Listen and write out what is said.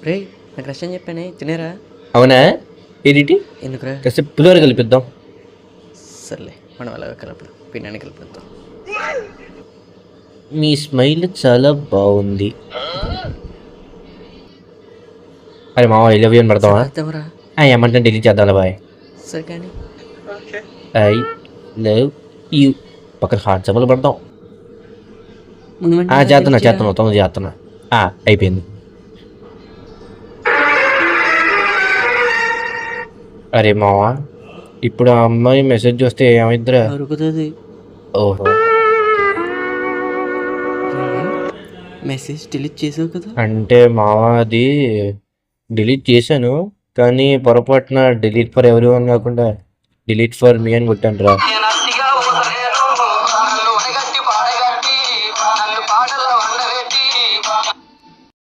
రే నాకు రష్ అని చెప్పానే తినేరా. అవునా ఏడిటి ఎందుకురా? కాసేపు పులిహోర కలిపిద్దాం. సర్లే మనం అలాగ కలపదు పిండాన్ని కలిపిద్దాం. మీ స్మైల్ చాలా బాగుంది. అరే మామ ఐ లవ్ యూ అని పెడతావా? చేద్దాంరా. ఏమంటే డిలీట్ చేద్దాం బాయ్. సరే కానీ ఐ లవ్ యూ పక్కన హార్ట్ సింబల్ పెడతాం. ముందు వెంటనే చేస్తున్నా delete చేయరా. తొందర చేస్తున్నా. అయిపోయింది. అరే మావా ఇప్పుడు ఆ అమ్మాయి మెసేజ్ చూస్తే ఏమైద్దిరా? దొరుకుతుంది. ఓహో మెసేజ్ డిలీట్ చేసావు కదా. అంటే మావా అది డిలీట్ చేశాను కానీ పొరపాటున డిలీట్ ఫర్ ఎవరి వన్ కాకుండా డిలీట్ ఫర్ మీ అని కొట్టాను రా.